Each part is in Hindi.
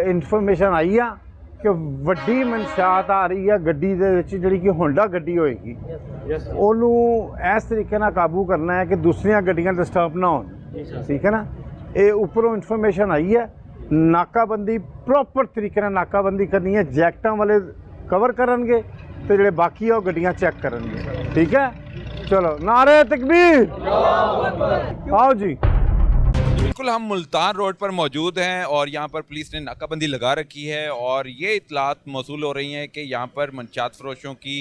ਇਨਫੋਰਮੇਸ਼ਨ ਆਈ ਆ ਕਿ ਵੱਡੀ ਮਨਸ਼ਾਤ ਆ ਰਹੀ ਆ ਗੱਡੀ ਦੇ ਵਿੱਚ, ਜਿਹੜੀ ਕਿ ਹੋਂਡਾ ਗੱਡੀ ਹੋਏਗੀ। ਉਹਨੂੰ ਇਸ ਤਰੀਕੇ ਨਾਲ ਕਾਬੂ ਕਰਨਾ ਹੈ ਕਿ ਦੂਸਰੀਆਂ ਗੱਡੀਆਂ ਡਿਸਟਰਬ ਨਾ ਹੋਣ, ਠੀਕ ਹੈ ਨਾ। ਇਹ ਉੱਪਰੋਂ ਇਨਫੋਰਮੇਸ਼ਨ ਆਈ ਹੈ, ਨਾਕਾਬੰਦੀ ਪ੍ਰੋਪਰ ਤਰੀਕੇ ਨਾਲ ਨਾਕਾਬੰਦੀ ਕਰਨੀ ਹੈ। ਜੈਕਟਾਂ ਵਾਲੇ ਕਵਰ ਕਰਨਗੇ ਤੇ ਜਿਹੜੇ ਬਾਕੀ ਆ ਉਹ ਗੱਡੀਆਂ ਚੈੱਕ ਕਰਨਗੇ, ਠੀਕ ਹੈ। ਚਲੋ नारे तकबीर, आओ जी। बिल्कुल हम मुल्तान रोड पर मौजूद हैं और यहाँ पर पुलिस ने नाकाबंदी लगा रखी है और ये इतलात मौसूल हो रही हैं कि यहाँ पर मंशात फरोशों की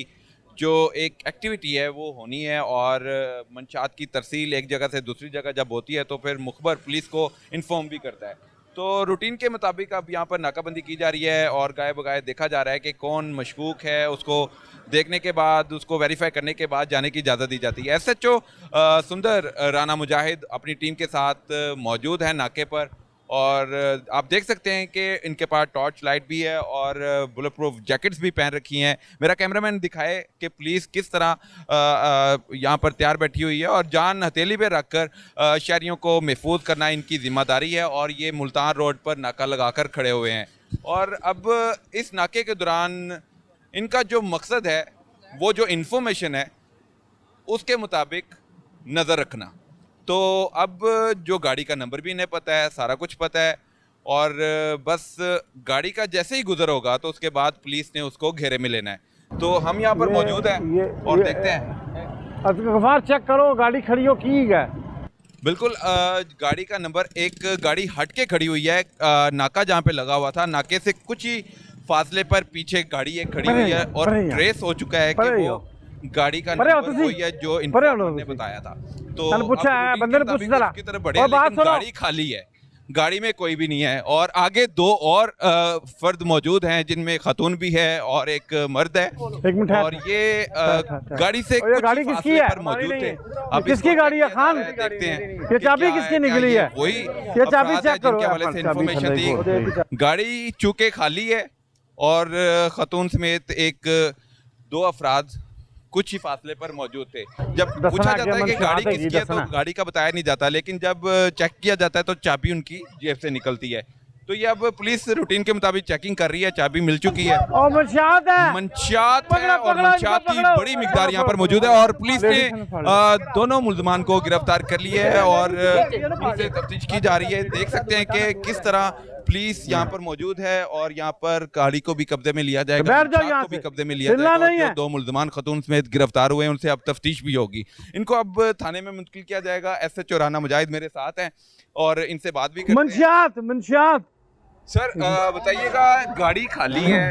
जो एक एक्टिविटी है वो होनी है और मंशात की तरसील एक जगह से दूसरी जगह जब होती है तो फिर मुखबर पुलिस को इन्फॉर्म भी करता है। तो रूटीन के मुताबिक अब यहाँ पर नाकाबंदी की जा रही है और गाय बगाए देखा जा रहा है कि कौन मशकूक है, उसको देखने के बाद, उसको वेरीफाई करने के बाद जाने की इजाज़त दी जाती है। SHO सुंदर राना मुजाहिद अपनी टीम के साथ मौजूद है नाके पर और आप देख सकते हैं कि इनके पास टॉर्च लाइट भी है और बुलेट प्रूफ जैकेट्स भी पहन रखी हैं। मेरा कैमरामैन दिखाए कि पुलिस किस तरह यहाँ पर तैयार बैठी हुई है और जान हथेली पे रखकर शहरियों को महफूज करना इनकी ज़िम्मेदारी है और ये मुल्तान रोड पर नाका लगाकर खड़े हुए हैं। और अब इस नाके के दौरान इनका जो मकसद है वो जो इन्फॉर्मेशन है उसके मुताबिक नज़र रखना। तो अब जो गाड़ी का नंबर भी इन्हें पता है, सारा कुछ पता है और बस गाड़ी का जैसे ही गुजर होगा तो उसके बाद पुलिस ने उसको घेरे में लेना है। तो हम यहाँ पर मौजूद हैं और देखते हैं। गफार चेक करो गाड़ी खड़ी हो की है। बिल्कुल गाड़ी का नंबर, एक गाड़ी हट के खड़ी हुई है, नाका जहाँ पे लगा हुआ था नाके से कुछ ही फासले पर पीछे गाड़ी एक खड़ी हुई है और ट्रेस हो चुका है कि वो गाड़ी का नंबर वही है जो इन्फॉर्मर ने बताया था। तो की तरफ बढ़े लेकिन गाड़ी खाली है, गाड़ी में कोई भी नहीं है और आगे दो और फर्द मौजूद हैं जिनमें खातून भी है और एक मर्द है और ये गाड़ी से गाड़ी किसकी है मौजूद थे। अब किसकी गाड़ी है खान, देखते हैं ये चाबी किसकी निकली है, वही ये चाबी चेक करो। जिनके हवाले से इन्फॉर्मेशन दी। गाड़ी चूंकि खाली है और खातून समेत एक दो अफराद कुछ ही फासले पर मौजूद थे। जब पूछा जाता है कि गाड़ी किसकी है तो गाड़ी का बताया नहीं जाता, लेकिन जब चेक किया जाता है तो चाबी उनकी जेब से निकलती है। तो ये अब पुलिस रूटीन के मुताबिक चेकिंग कर रही है, चाबी मिल चुकी है और मंशात है और मंशात की बड़ी मिकदार यहाँ पर मौजूद है और पुलिस ने दोनों मुल्जमान को गिरफ्तार कर लिया है और इनसे तफ्तीश की जा रही है। देख सकते हैं कि किस तरह पुलिस यहाँ पर मौजूद है और यहाँ पर गाड़ी को भी कब्जे में लिया जाएगा, को भी कब्जे में लिया जाएगा। जो दो मुल्जमान खतून समेत गिरफ्तार हुए हैं उनसे अब तफ्तीश भी होगी। इनको अब थाने में मुंतकिल किया जाएगा। SHO राना मुजाहिद मेरे साथ हैं और इनसे बात भी करते हैं। मंशियात सर बताइएगा, गाड़ी खाली है,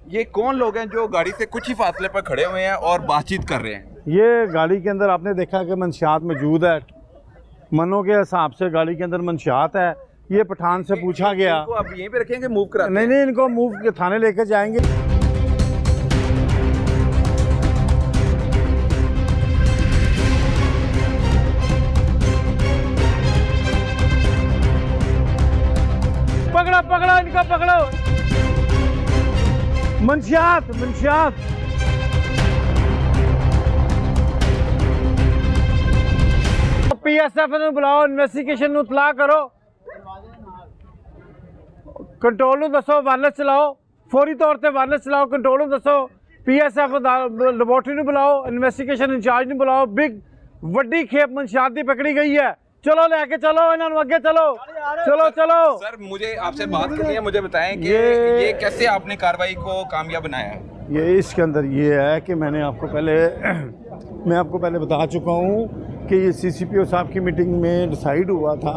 ये कौन लोग हैं जो गाड़ी से कुछ ही फासले पर खड़े हुए हैं और बातचीत कर रहे हैं? ये गाड़ी के अंदर आपने देखा कि मंशियात मौजूद है, मनों के हिसाब से गाड़ी के अंदर मंशियात है। ये पठान से पूछा गया, इनको अब यहीं पे रखेंगे, मूव करा? नहीं, इनको मूव के थाने लेकर जाएंगे। पकड़ो इनको, पकड़ो। मंशियात PSF ਨੂੰ बुलाओ, इन्वेस्टिगेशन ਨੂੰ इतला करो, कंट्रोल ਨੂੰ ਦੱਸੋ ਵਾਇਰਲੈਸ ਚਲਾਓ, फौरी तौर पर वायरलैस चलाओ, कंट्रोल ਨੂੰ ਦੱਸੋ, PSF ਲੈਬੋਰਟਰੀ ਨੂੰ बुलाओ, इन्वेस्टिगेशन इंचार्ज ਨੂੰ बुलाओ। बिग ਵੱਡੀ खेप मंशियात ਦੀ पकड़ी गई है। चलो लेके चलो इन्होंने, आगे चलो। सर मुझे आपसे बात करनी है, मुझे बताएं कि ये कैसे आपने कार्रवाई को कामयाब बनाया है? ये इसके अंदर ये है कि मैं आपको पहले बता चुका हूँ कि ये CCPO साहब की मीटिंग में डिसाइड हुआ था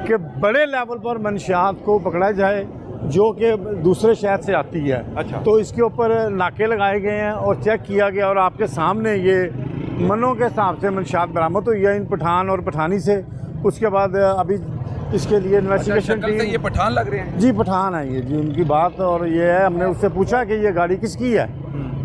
कि बड़े लेवल पर मंशियात को पकड़ा जाए जो कि दूसरे शहर से आती है। अच्छा। तो इसके ऊपर नाके लगाए गए हैं और चेक किया गया और आपके सामने ये मनों के हिसाब से मंशियात बरामद हुई है इन पठान और पठानी से। उसके बाद अभी इसके लिए इन्वेस्टिगेशन टीम। ये पठान लग रहे हैं? जी पठान है ये जी, उनकी बात। और ये है, हमने उससे पूछा कि ये गाड़ी किसकी है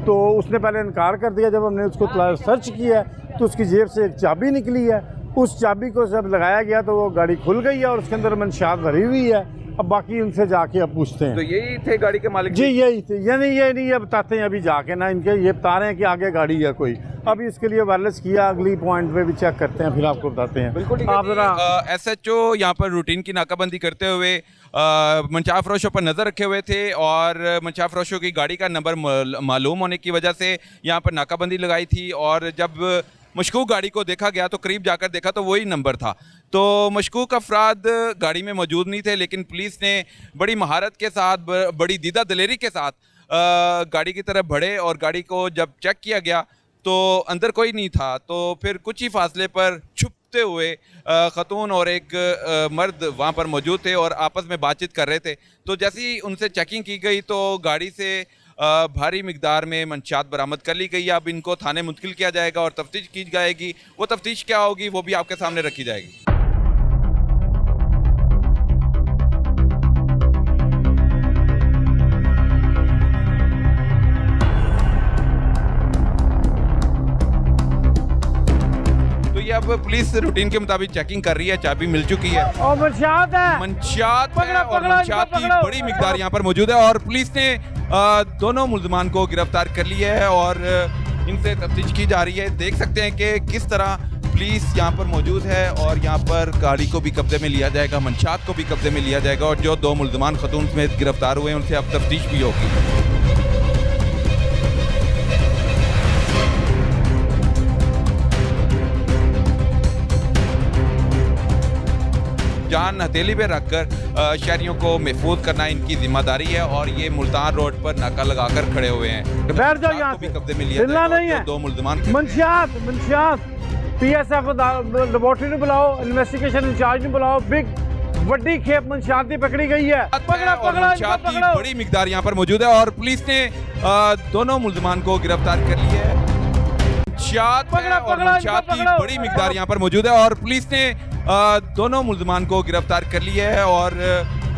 तो उसने पहले इनकार कर दिया। जब हमने उसको सर्च किया तो उसकी जेब से एक चाबी निकली है, उस चाबी को जब लगाया गया तो वो गाड़ी खुल गई है और उसके अंदर मंशियात भरी हुई है। अब बाकी उनसे जाके अब पूछते हैं। तो यही थे गाड़ी के मालिक? जी यही थे, यानी ये नहीं ये बताते हैं अभी जाके ना, इनके ये बता रहे हैं कि आगे गाड़ी है कोई। अभी इसके लिए वायरलेस किया, अगली पॉइंट पे भी चेक करते हैं, फिर आपको बताते हैं। बिल्कुल आप जरा SHO यहाँ पर रूटीन की नाकाबंदी करते हुए मंशा फरोशों पर नज़र रखे हुए थे और मंशा फरोशों की गाड़ी का नंबर मालूम होने की वजह से यहाँ पर नाकाबंदी लगाई थी। और जब मशकूक गाड़ी को देखा गया तो करीब जाकर देखा तो वही नंबर था। तो मशकूक अफराद गाड़ी में मौजूद नहीं थे, लेकिन पुलिस ने बड़ी महारत के साथ, बड़ी दीदा दिलेरी के साथ गाड़ी की तरफ बढ़े और गाड़ी को जब चेक किया गया तो अंदर कोई नहीं था। तो फिर कुछ ही फासले पर छुपते हुए ख़तून और एक मर्द वहाँ पर मौजूद थे और आपस में बातचीत कर रहे थे। तो जैसे ही उनसे चेकिंग की गई तो गाड़ी से भारी मिकदार में मंशियात बरामद कर ली गई। अब इनको थाने मुंतकिल किया जाएगा और तफ्तीश की जाएगी। वो तफ्तीश क्या होगी वो भी आपके सामने रखी जाएगी। अब पुलिस रूटीन के मुताबिक चेकिंग कर रही है, चाबी मिल चुकी है और मंशियात है, मंशियात है और मंशियात की बड़ी मिकदार यहाँ पर मौजूद है और पुलिस ने दोनों मुल्ज़मान को गिरफ्तार कर लिया है और इनसे तफ्तीश की जा रही है। देख सकते हैं कि किस तरह पुलिस यहाँ पर मौजूद है और यहाँ पर गाड़ी को भी कब्जे में लिया जाएगा, मंशियात को भी कब्जे में लिया जाएगा और जो दो मुल्ज़मान ख़तून समेत गिरफ्तार हुए हैं उनसे अब तफ्तीश भी होगी। जान हथेली पे रखकर शहरियों को महफूज करना इनकी जिम्मेदारी है और ये मुल्तान रोड पर नाका लगाकर खड़े हुए हैं। बैठ जाओ यहाँ से, कब्जे में लिया नहीं है। दो मुल्ज़मान मंशियात PSF लेबोरेटरी ने बुलाओ, इन्वेस्टिगेशन इंचार्ज ने बुलाओ, बिग बड़ी खेप मंशियात पकड़ी गई है। मंशियात की बड़ी मिकदार यहाँ पर मौजूद है और पुलिस ने दोनों मुल्ज़मान को गिरफ्तार कर लिया है। मंशियात की बड़ी मिकदार यहाँ पर मौजूद है और पुलिस ने दोनों मुल्ज़मान को गिरफ्तार कर लिया है और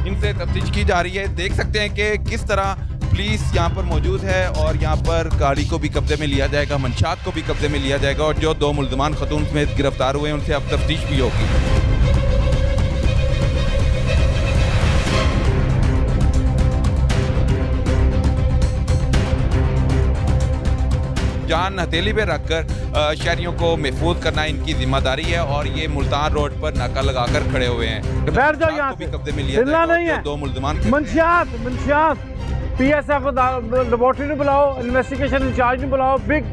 इनसे तफ्तीश की जा रही है। देख सकते हैं कि किस तरह पुलिस यहाँ पर मौजूद है और यहाँ पर गाड़ी को भी कब्जे में लिया जाएगा, मंशियात को भी कब्जे में लिया जाएगा और जो दो मुल्ज़मान ख़तून समेत गिरफ्तार हुए हैं उनसे अब तफ्तीश भी होगी। जान हथेली पे रखकर शहरियों को महफूज करना इनकी जिम्मेदारी है और ये मुल्तान रोड पर नाका लगाकर खड़े हुए हैं। बैठ जाओ यहाँ से, कब्जे में लिया नहीं है। दो मुल्ज़मान मंशियात PSF लेबोरेटरी ने बुलाओ, इन्वेस्टिगेशन इंचार्ज ने बुलाओ, बिग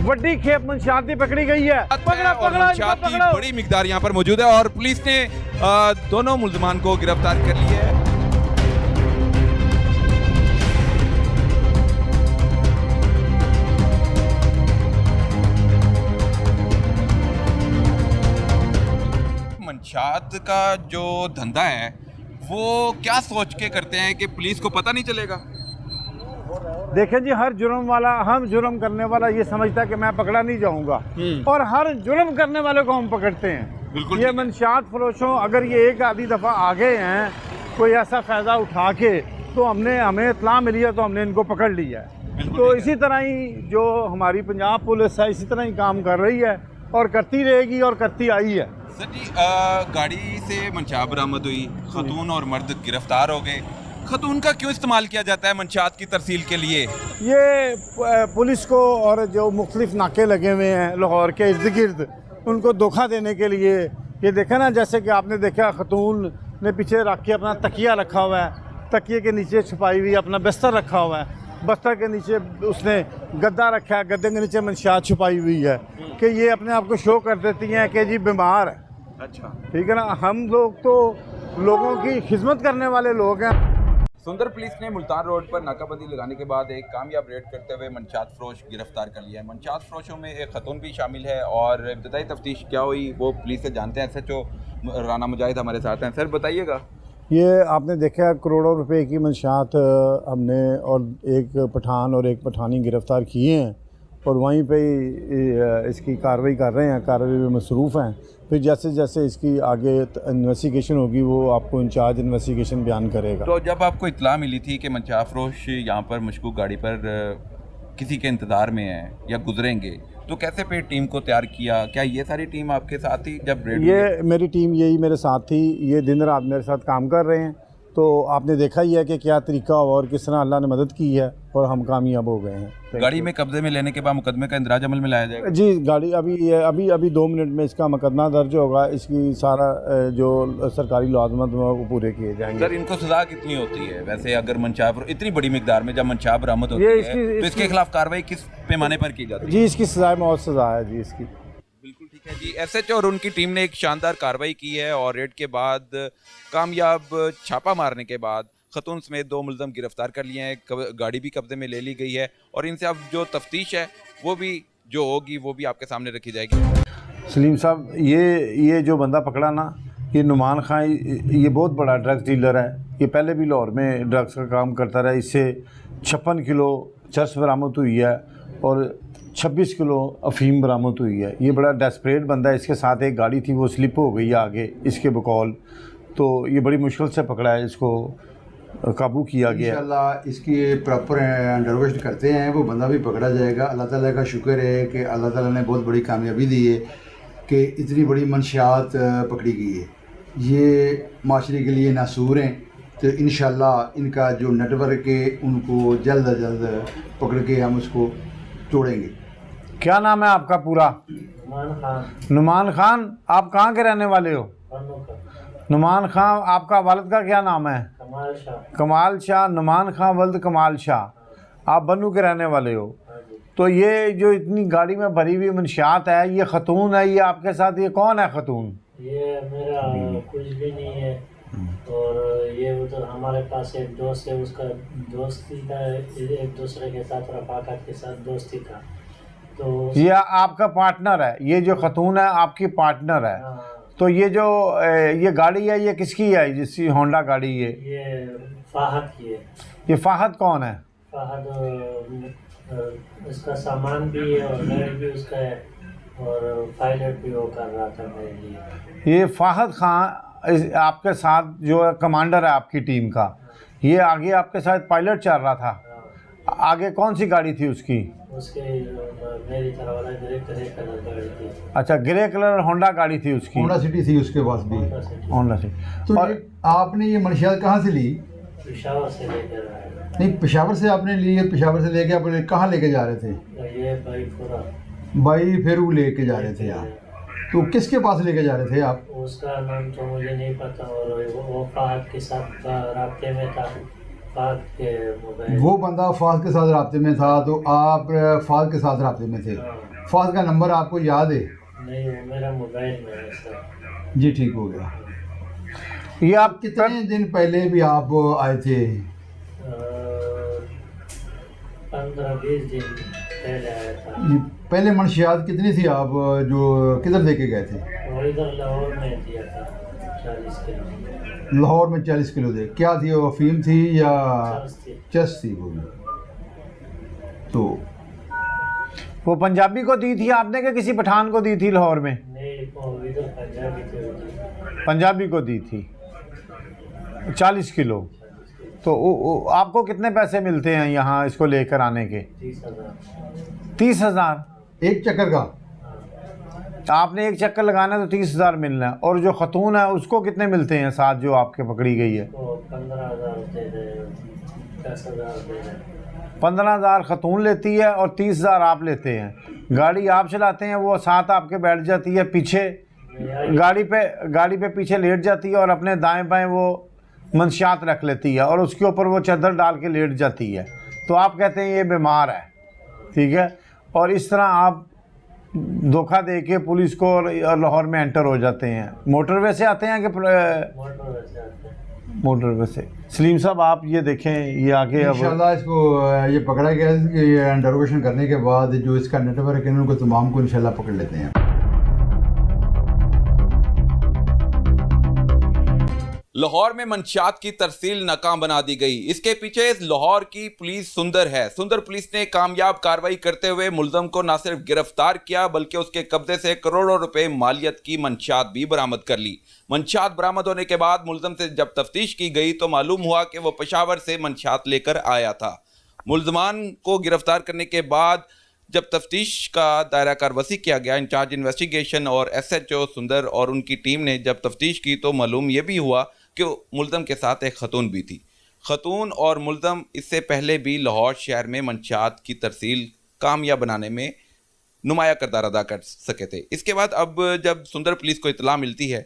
बड़ी खेप मंशियात पकड़ी गई है। मंशियात की बड़ी मिकदार यहाँ पर मौजूद है और पुलिस ने दोनों मुल्ज़मान को गिरफ्तार कर लिया है। मंशियात का जो धंधा है वो क्या सोच के करते हैं कि पुलिस को पता नहीं चलेगा? देखें जी, हर जुर्म वाला, हम जुर्म करने वाला ये समझता है कि मैं पकड़ा नहीं जाऊंगा और हर जुर्म करने वाले को हम पकड़ते हैं। बिल्कुल ये मंशियात फरोशों अगर ये एक आधी दफ़ा आ गए हैं कोई ऐसा फ़ायदा उठा के तो हमें इत्तला मिली है तो हमने इनको पकड़ लिया है। तो इसी तरह ही जो हमारी पंजाब पुलिस है इसी तरह ही काम कर रही है और करती रहेगी और करती आई है। सर जी, गाड़ी से मंशियात बरामद हुई, ख़तून और मर्द गिरफ्तार हो गए। ख़तून का क्यों इस्तेमाल किया जाता है मंशियात की तरसील के लिए? ये पुलिस को और जो मुख्तलिफ नाके लगे हुए हैं लाहौर के इर्द गिर्द उनको धोखा देने के लिए। ये देखा ना, जैसे कि आपने देखा ख़तून ने पीछे रख के अपना तकिया रखा हुआ है, तकिए के नीचे छुपाई हुई अपना बिस्तर रखा हुआ है, बस्तर के नीचे उसने गद्दा रखा है, गद्दे के नीचे मंशियात छुपाई हुई है कि ये अपने आप को शो कर देती हैं कि जी बीमार है। अच्छा, ठीक है ना, हम लोग तो लोगों की खिदमत करने वाले लोग हैं। सुंदर पुलिस ने मुल्तान रोड पर नाकाबंदी लगाने के बाद एक कामयाब रेड करते हुए मंशियात फरोश गिरफ्तार कर लिया है। मंशियात फरोशों में एक ख़तून भी शामिल है और इब्तदाई तफ्तीश क्या हुई वो पुलिस से जानते हैं। SHO राना मुजाहिद हमारे साथ हैं। सर बताइएगा। ये आपने देखा करोड़ों रुपए की मंशियात हमने और एक पठान और एक पठानी गिरफ़्तार किए हैं और वहीं पे इसकी कार्रवाई कर रहे हैं, कार्रवाई में मसरूफ़ हैं। फिर जैसे जैसे इसकी आगे इन्वेस्टिगेशन होगी वो आपको इंचार्ज इन्वेस्टिगेशन बयान करेगा। तो जब आपको इत्तला मिली थी कि मंशियात फरोश यहाँ पर मशकूक गाड़ी पर किसी के इंतज़ार में है या गुजरेंगे, तो कैसे फिर टीम को तैयार किया? क्या ये सारी टीम आपके साथ थी जब रेड? ये मेरी टीम यही मेरे साथ थी, ये दिन रात मेरे साथ काम कर रहे हैं। तो आपने देखा ही है कि क्या तरीका और किस तरह अल्लाह ने मदद की है। और हम कामयाब हो गए हैं। गाड़ी में कब्जे में लेने के बाद मुकदमे का इंदराज अमल में लाया जाएगा। जी गाड़ी अभी 2 मिनट में इसका मुकदमा दर्ज होगा, इसकी सारा जो सरकारी लाजमत वो पूरे किए जाएंगे। सर इनको सजा कितनी होती है वैसे, अगर मनशाब इतनी बड़ी मिकदार में जब मनशाब बरामद होती है तो इसके खिलाफ कार्रवाई किस पैमाने पर की जाती है? जी इसकी सजा मौत सजा है जी इसकी। बिल्कुल ठीक है जी। एसएचओ और उनकी टीम ने एक शानदार कार्रवाई की है और रेड के बाद कामयाब छापा मारने के बाद खतून समेत 2 मुलजम गिरफ्तार कर लिए हैं, गाड़ी भी कब्जे में ले ली गई है और इनसे अब जो तफ्तीश है वो भी जो होगी वो भी आपके सामने रखी जाएगी। सलीम साहब ये जो बंदा पकड़ा ना, ये नुमान खान, ये बहुत बड़ा ड्रग्स डीलर है। ये पहले भी लाहौर में ड्रग्स का काम करता रहा। इससे 56 किलो चरस बरामद हुई है और 26 किलो अफीम बरामद हुई है। ये बड़ा डेस्परेट बंदा है। इसके साथ एक गाड़ी थी वो स्लिप हो गई आगे इसके बकौल, तो ये बड़ी मुश्किल से पकड़ा है, इसको काबू किया गया। इंशाल्लाह इसकी प्रॉपर इंटरोगेशन करते हैं, वो बंदा भी पकड़ा जाएगा। अल्लाह ताला का शुक्र है कि अल्लाह ताला ने बहुत बड़ी कामयाबी दी है कि इतनी बड़ी मंशियात पकड़ी गई है। ये माशरे के लिए नासूर हैं, तो इंशाल्लाह इनका जो नेटवर्क है उनको जल्द अज जल्द पकड़ के हम उसको तोड़ेंगे। क्या नाम है आपका पूरा? नुमान खान। आप कहाँ के रहने वाले हो? नुमान खान। आपका वालिद का क्या नाम है? कमाल शाह। नुमान खान वल्द कमाल शाह। आप बन्नू के रहने वाले हो। तो ये जो इतनी गाड़ी में भरी हुई मंशियात है, ये खतून है, ये आपके साथ, ये कौन है खतून? ये मेरा कुछ भी नहीं है। और ये उधर हमारे पास एक दोस्त है, उसका दोस्ती का एक दूसरे के साथ रफाकत के साथ दोस्ती था। तो ये आपका पार्टनर है? ये जो खतून है आपकी पार्टनर है? हाँ। तो ये जो ये गाड़ी है ये किसकी है? जिसकी होंडा गाड़ी है ये फाहद की है। ये फाहद कौन है? फाहद उसका सामान भी है और गाड़ी भी उसका है और पायलट भी वो कर रहा था मेरे लिए। ये फाहद खान आपके साथ जो है कमांडर है आपकी टीम का, ये आगे आपके साथ पायलट चल रहा था। आगे कौन सी गाड़ी थी उसकी? उसके मेरी तरह वाला ग्रे कलर गाड़ी थी। अच्छा, ग्रे कलर होंडा गाड़ी थी उसकी। होंडा सिटी थी उसके पास भी। Honda city. तो और आपने ये मंशियात कहाँ से ली? पेशावर से लेकर आया। नहीं, पेशावर से आपने ली है। पेशावर से लेके आप कहाँ लेके जा रहे थे? ये भाई पूरा भाई फिर वो लेके जा रहे थे आप? तो किसके पास लेके जा रहे थे आप? उसका नाम तो मुझे नहीं पता और वो फाहद के साथ राब्ते में था। फाहद के मोबाइल, वो बंदा फाहद के साथ राब्ते में था, तो आप फाहद के साथ राब्ते में थे। फाहद का नंबर आपको याद है? नहीं, वो मेरा मोबाइल में है सर। जी ठीक हो गया। ये आप कितने दिन पहले भी आप आए थे? 15-20 दिन पहले आया था। ये पहले मंशियात कितनी थी आप जो किधर लेके गए थे? और इधर लाहौर में दिया था 40 किलो। लाहौर में 40 किलो थे। क्या थी वो, अफीम थी या चरस थी? वो भी तो वो पंजाबी को दी थी आपने कि किसी पठान को दी थी लाहौर में? नहीं, वो इधर पंजाबी थे। पंजाबी को दी थी 40 किलो। तो आपको कितने पैसे मिलते हैं यहाँ इसको लेकर आने के? 30,000। 30,000 एक चक्कर का? आपने एक चक्कर लगाना है तो 30,000 मिलना है। और जो खतून है उसको कितने मिलते हैं साथ जो आपके पकड़ी गई है? तो 15,000 दे रहे, 10,000 दे रहे। 15,000 खतून लेती है और 30,000 आप लेते हैं। गाड़ी आप चलाते हैं, वो साथ आपके बैठ जाती है पीछे, गाड़ी पे पीछे लेट जाती है और अपने दाएं बाएं वो मंशियात रख लेती है और उसके ऊपर वो चादर डाल के लेट जाती है। तो आप कहते हैं ये बीमार है, ठीक है। और इस तरह आप धोखा दे के पुलिस को और लाहौर में एंटर हो जाते हैं। मोटरवे से आते हैं कि मोटरवे से? सलीम साहब आप ये देखें, ये आगे अब इंशाल्लाह इसको ये पकड़ा गया है कि ये इंटरोगेशन करने के बाद जो इसका नेटवर्क है उनको तमाम को इंशाल्लाह पकड़ लेते हैं। लाहौर में मंशियात की तरसील नाकाम बना दी गई। इसके पीछे लाहौर की पुलिस सुंदर है। सुंदर पुलिस ने कामयाब कार्रवाई करते हुए मुलजम को न सिर्फ गिरफ्तार किया बल्कि उसके कब्जे से करोड़ों रुपए मालियत की मंशियात भी बरामद कर ली। मंशियात बरामद होने के बाद मुलजम से जब तफ्तीश की गई तो मालूम हुआ कि वो पेशावर से मंशियात लेकर आया था। मुलजमान को गिरफ्तार करने के बाद जब तफ्तीश का दायरा कार वसी किया गया, इंचार्ज इन्वेस्टिगेशन और SHO सुंदर और उनकी टीम ने जब तफ्तीश की तो मालूम ये भी हुआ कि मुलजम के साथ एक खतून भी थी। खतून और मुल्ज़म इससे पहले भी लाहौर शहर में मंशियात की तरसील कामयाब बनाने में नुमाया किरदार अदा कर सके थे। इसके बाद अब जब सुंदर पुलिस को इतला मिलती है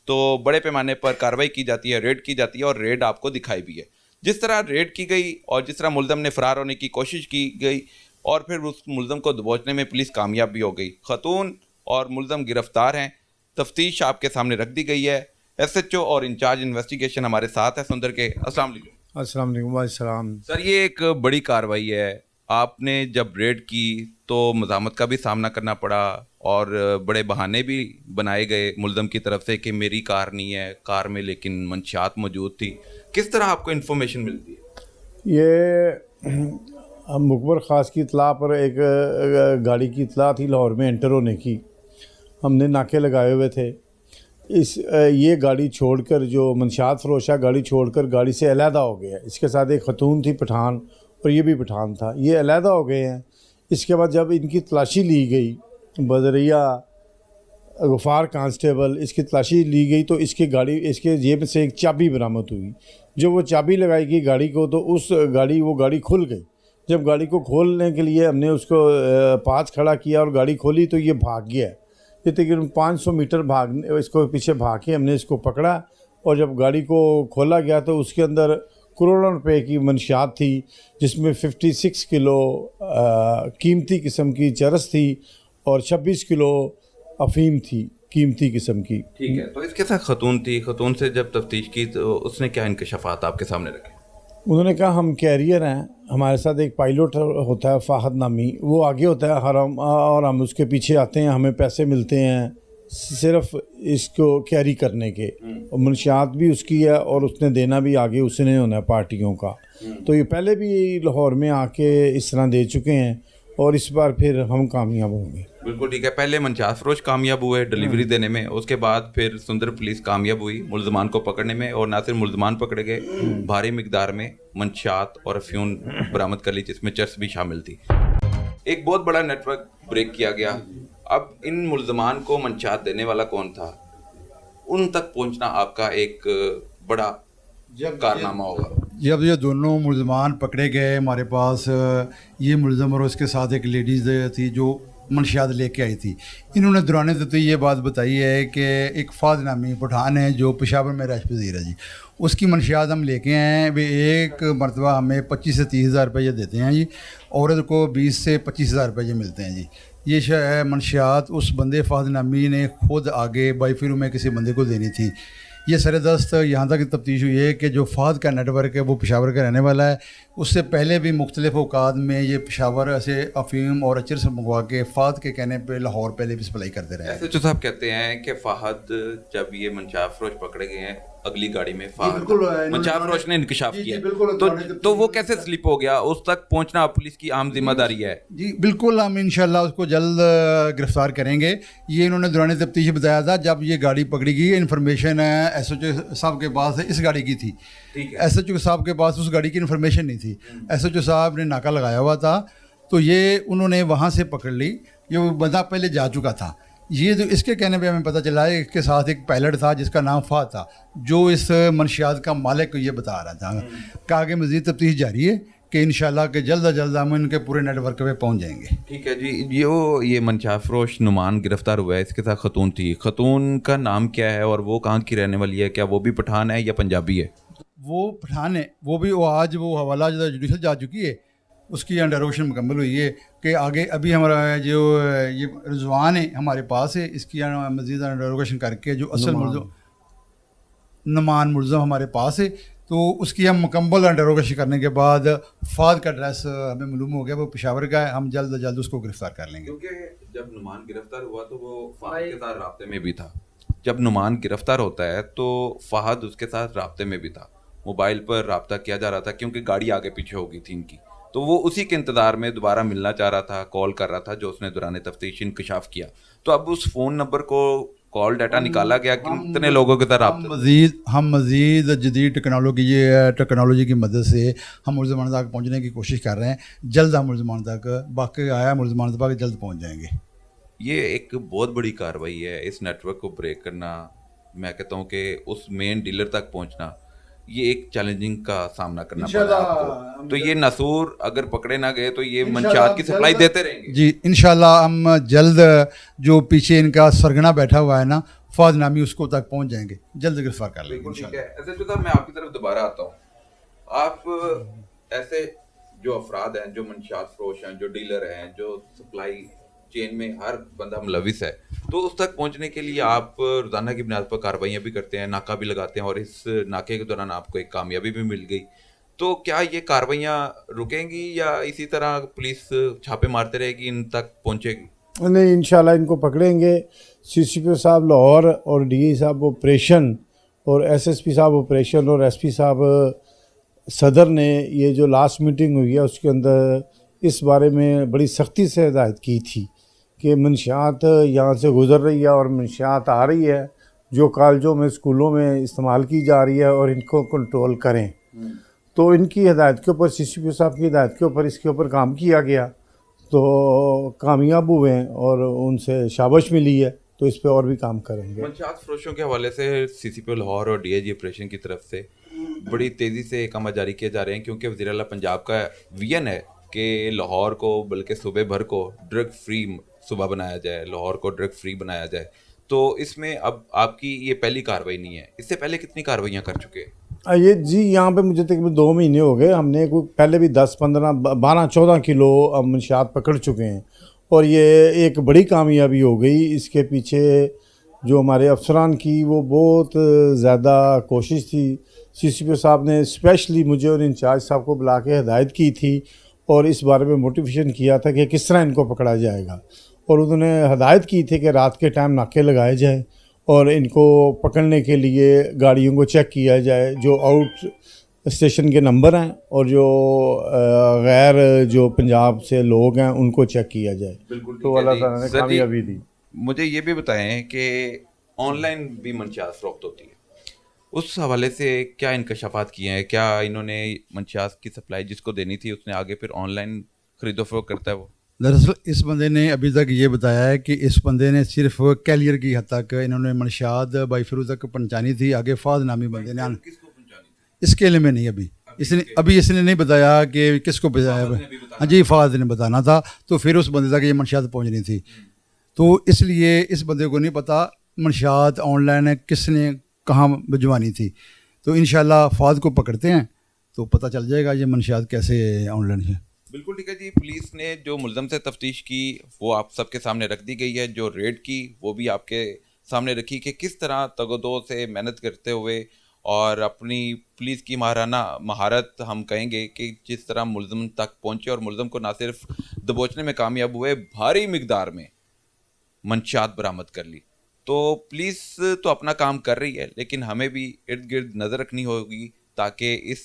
तो बड़े पैमाने पर कार्रवाई की जाती है, रेड की जाती है, और रेड आपको दिखाई भी है। जिस तरह रेड की गई और जिस तरह मुल्ज़म ने फ़रार होने की कोशिश की गई और फिर उस मुल्ज़म को दबोचने में पुलिस कामयाब भी हो गई। खतून और मुल्ज़म गिरफ्तार हैं, तफ्तीश आपके सामने रख दी गई है। SHO और इंचार्ज इन्वेस्टिगेशन हमारे साथ है सुंदर के। अस्सलाम वालेकुम। अस्सलाम वालेकुम। वालेकुम। सर, ये एक बड़ी कार्रवाई है। आपने जब रेड की तो मज़ामत का भी सामना करना पड़ा और बड़े बहाने भी बनाए गए मुल्ज़म की तरफ से कि मेरी कार नहीं है, कार में लेकिन मंशियात मौजूद थी। किस तरह आपको इन्फॉर्मेशन मिलती है? ये मुकबर ख़ास की इतला पर एक गाड़ी की इतला थी लाहौर में एंटर होने की। हमने नाके लगाए हुए थे। ये गाड़ी छोड़कर, जो मंशियात फरोशा गाड़ी छोड़कर गाड़ी से अलहदा हो गया। इसके साथ एक खतून थी पठान, और ये भी पठान था। ये अलहदा हो गए हैं। इसके बाद जब इनकी तलाशी ली गई, बदरिया गफ़ार कांस्टेबल, इसकी तलाशी ली गई तो इसके जेब से एक चाबी बरामद हुई। जब वो चाबी लगाई गई गाड़ी को तो वो गाड़ी खुल गई। जब गाड़ी को खोलने के लिए हमने उसको पास खड़ा किया और गाड़ी खोली तो ये भाग गया। ये तकरीबन 500 मीटर इसको पीछे भाग के हमने इसको पकड़ा, और जब गाड़ी को खोला गया तो उसके अंदर करोड़ों रुपए की मंशियात थी, जिसमें 56 किलो कीमती किस्म की चरस थी और 26 किलो अफीम थी कीमती किस्म की। ठीक है, तो इसके साथ खतून थी। खतून से जब तफ्तीश की तो उसने क्या इंकशाफात आपके सामने रखे? उन्होंने कहा हम कैरियर हैं, हमारे साथ एक पायलट होता है फ़ाहद नामी, वो आगे होता है और हम उसके पीछे आते हैं, हमें पैसे मिलते हैं सिर्फ इसको कैरी करने के। और मंशियात भी उसकी है और उसने देना भी आगे उसने होना है पार्टियों का। तो ये पहले भी लाहौर में आके इस तरह दे चुके हैं और इस बार फिर हम कामयाब होंगे। बिल्कुल ठीक है। पहले मंशियात फरोश कामयाब हुए डिलीवरी देने में, उसके बाद फिर सुंदर पुलिस कामयाब हुई मुल्ज़मान को पकड़ने में, और ना सिर्फ मुल्ज़मान पकड़े गए, भारी मिकदार में मंशियात और अफ्यून बरामद कर ली जिसमें चर्स भी शामिल थी। एक बहुत बड़ा नेटवर्क ब्रेक किया गया। अब इन मुल्ज़मान को मंशियात देने वाला कौन था, उन तक पहुंचना आपका एक बड़ा कारनामा होगा। जब ये दोनों मुल्ज़मान पकड़े गए हमारे पास, ये मुल्ज़म और उसके साथ एक लेडीज़ थी जो मंशियात लेके आई थी। इन्होंने दौरान तो ये बात बताई है कि एक फ़ाद नामी पठान है जो पेशावर में रश पज़ीर है जी, उसकी मंशियात हम लेके आए हैं। वे एक मरतबा हमें 25 से 30 हज़ार रुपये देते हैं जी, औरत को 20 से 25 हज़ार रुपये मिलते हैं जी। ये मंशियात उस बंदे फ़ाद नामी ने खुद आगे बाईफिरू में किसी बंदे को देनी थी। ये सरदस्त यहाँ तक तफ्तीश हुई है कि जो फ़ाद का नेटवर्क है वो पेशावर का रहने वाला है। उससे पहले भी मुख्तलिफ़ औकात में ये पेशावर से अफ़ीम और अचर से मंगवा के फ़ाद के कहने पे लाहौर पहले भी सप्लाई करते रहे। SHO साहब कहते हैं कि फ़ाहद जब ये मंशियात फरोश पकड़े गए हैं अगली गाड़ी में फ़ाहद मंशियात फरोश ने इंकशाफ किया, तो वो कैसे स्लिप हो गया? उस तक पहुंचना पुलिस की आम जिम्मेदारी है जी। बिल्कुल, हम इंशाल्लाह उसको जल्द गिरफ्तार करेंगे। ये इन्होंने दौरान तफ्तीश बताया था जब ये गाड़ी पकड़ी गई। इन्फॉर्मेशन SHO साहब के पास इस गाड़ी की थी, SHO साहब के पास उस गाड़ी की इन्फॉर्मेशन नहीं थी। SHO साहब ने नाका लगाया हुआ था तो ये उन्होंने वहाँ से पकड़ ली। ये वो बंदा पहले जा चुका था। ये तो इसके कहने पे हमें पता चला है इसके साथ एक पायलट था जिसका नाम फ़ाद था, जो इस मंशियात का मालिक को ये बता रहा था। कहा आगे मज़ीद तफ्तीश जारी है कि इंशाल्लाह के जल्द अज जल्द हम इनके पूरे नेटवर्क पे पहुंच जाएंगे। ठीक है जी। ये मंशियात फरोश नुमान गिरफ्तार हुआ है, इसके साथ खतून थी। खतून का नाम क्या है और वो कहाँ की रहने वाली है? क्या वो भी पठान है या पंजाबी है? वो पठान है। वो भी आज वो हवाला जुडिशल जा चुकी है, उसकी अंडरोशन मुकम्मल हुई है कि आगे अभी हमारा जो ये रिजवान है हमारे पास है, इसकी मज़ीद अंडरोशन करके जो असल नुमान मुल्ज़म हमारे पास है तो उसकी हम मुकम्मल अंडरोशन करने के बाद फ़ाद का एड्रेस हमें मालूम हो गया, वो पेशावर का है। हम जल्द अज जल्द उसको गिरफ्तार कर लेंगे। क्योंकि जब नुमान गिरफ्तार हुआ तो वो फ़ाद के साथ राब्ते में भी था। जब नुमान गिरफ्तार होता है तो फ़ाद उसके साथ राब्ते में भी था, मोबाइल पर राब्ता किया जा रहा था क्योंकि गाड़ी आगे पीछे हो गई थी इनकी। तो वो उसी के इंतज़ार में दोबारा मिलना चाह रहा था, कॉल कर रहा था, जो उसने दौरान तफ्तीश इंकशाफ किया। तो अब उस फ़ोन नंबर को कॉल डाटा निकाला गया, कितने लोगों के साथ हम मज़ीद जदीद टेक्नोलॉजी की मदद से हम मुल्ज़मान तक पहुँचने की कोशिश कर रहे हैं। जल्द हम मुल्ज़मान तक बाकी आया मुल्ज़मान तक जल्द पहुँच जाएंगे। ये एक बहुत बड़ी कार्रवाई है, इस नेटवर्क को ब्रेक करना। मैं कहता हूँ कि उस मेन डीलर तक पहुँचना ये एक चैलेंजिंग का सामना करना पड़ा आपको। तो ये नसूर अगर पकड़े ना गए तो ये मंशियात की सप्लाई देते रहेंगे। जी इंशाल्लाह हम जल्द जो पीछे इनका सरगना बैठा हुआ है ना फौज नामी उसको तक पहुंच जाएंगे, जल्द गिरफ्तार कर लेंगे बिल्कुल ठीक इंशाल्लाह। है। ऐसे तो मैं आपकी तरफ दोबारा आता हूँ। आप ऐसे जो अफराद हैं, जो मंशियात फरोश हैं, जो डीलर हैं, जो सप्लाई चेन में हर बंदा मुलविस है, तो उस तक पहुंचने के लिए आप रोजाना की बुनियाद पर कार्रवाइयाँ भी करते हैं, नाका भी लगाते हैं, और इस नाके के दौरान आपको एक कामयाबी भी मिल गई। तो क्या ये कार्रवाइयाँ रुकेंगी या इसी तरह पुलिस छापे मारते रहेगी, इन तक पहुंचेगी? नहीं, इंशाल्लाह इनको पकड़ेंगे। सीसीपी साहब लाहौर और डीआई साहब ऑपरेशन और एसएसपी साहब ऑपरेशन और एसपी साहब सदर ने ये जो लास्ट मीटिंग हुई है उसके अंदर इस बारे में बड़ी सख्ती से हिदायत की थी कि मंशियात यहाँ से गुज़र रही है और मंशियात आ रही है जो कॉलेजों में स्कूलों में इस्तेमाल की जा रही है और इनको कंट्रोल करें। तो इनकी हिदायत के ऊपर, सीसीपी साहब की हिदायत के ऊपर इसके ऊपर काम किया गया, तो कामयाब हुए हैं और उनसे शाबाश मिली है, तो इस पे और भी काम करेंगे। मंशियात फरोशों के हवाले से सीसीपी लाहौर और डीआईजी ऑपरेशन की तरफ से बड़ी तेज़ी से काम जारी किए जा रहे हैं, क्योंकि वज़ीर आला पंजाब का विजन है कि लाहौर को बल्कि सूबे भर को ड्रग फ्री सूबा बनाया जाए, लाहौर को ड्रग फ्री बनाया जाए। तो इसमें अब आपकी ये पहली कार्रवाई नहीं है, इससे पहले कितनी कार्रवाइयाँ कर चुके हैं? ये जी यहाँ पे मुझे तकरीबन 2 महीने हो गए। हमने कोई पहले भी 10, 15, 12, 14 किलो मंशियात पकड़ चुके हैं और ये एक बड़ी कामयाबी हो गई। इसके पीछे जो हमारे अफसरान की वो बहुत ज़्यादा कोशिश थी। सीसीपी साहब ने स्पेशली मुझे और इंचार्ज साहब को बुला के हिदायत की थी और इस बारे में मोटिवेशन किया था कि किस तरह इनको पकड़ा जाएगा, और उन्होंने हिदायत की थी कि रात के टाइम नाके लगाए जाए और इनको पकड़ने के लिए गाड़ियों को चेक किया जाए, जो आउट स्टेशन के नंबर हैं और जो गैर जो पंजाब से लोग हैं उनको चेक किया जाए। बिल्कुल तो अल्लाह ताला ने सर जी, कामयाबी दी। मुझे ये भी बताएं कि ऑनलाइन भी मंशियात फरोख्त होती है, उस हवाले से क्या इंकशाफात किए हैं? क्या इन्होंने मंशियात की सप्लाई जिसको देनी थी उसने आगे फिर ऑनलाइन खरीदो फरोख्त करता है वो? दरअसल इस बंदे ने अभी तक ये बताया है कि इस बंदे ने सिर्फ कैलियर की हद तक इन्होंने मंशियात बाई फिरोज तक पहुँचानी थी, आगे फाज नामी बंदे ने किसको पहुंचानी थी? इसके लिए में नहीं अभी इसने नहीं बताया कि किसको बताया। हाँ जी, फाज ने बताना था, तो फिर उस बंदे तक ये मंशियात पहुँचनी थी, तो इसलिए इस बंदे को नहीं पता मंशियात ऑनलाइन किसने कहाँ भिजवानी थी। तो इंशाल्लाह फाज को पकड़ते हैं तो पता चल जाएगा ये मंशियात कैसे ऑनलाइन है। बिल्कुल ठीक है जी। पुलिस ने जो मुलज़म से तफ्तीश की वो आप सबके सामने रख दी गई है, जो रेड की वो भी आपके सामने रखी कि किस तरह तगदो से मेहनत करते हुए और अपनी पुलिस की महारत हम कहेंगे कि जिस तरह मुलज़म तक पहुँचे और मुलज़म को ना सिर्फ दबोचने में कामयाब हुए, भारी मिकदार में मंशियात बरामद कर ली। तो पुलिस तो अपना काम कर रही है, लेकिन हमें भी इर्द गिर्द नज़र रखनी होगी ताकि इस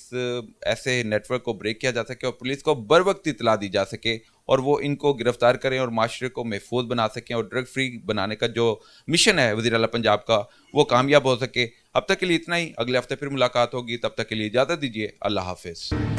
ऐसे नेटवर्क को ब्रेक किया जा सके और पुलिस को बर वक्त इतला दी जा सके और वो इनको गिरफ्तार करें और माशरे को महफूज बना सकें और ड्रग फ्री बनाने का जो मिशन है वज़ीर आला पंजाब का वो कामयाब हो सके। अब तक के लिए इतना ही, अगले हफ्ते फिर मुलाकात होगी, तब तक के लिए इजाज़त दीजिए। अल्लाह हाफिज़।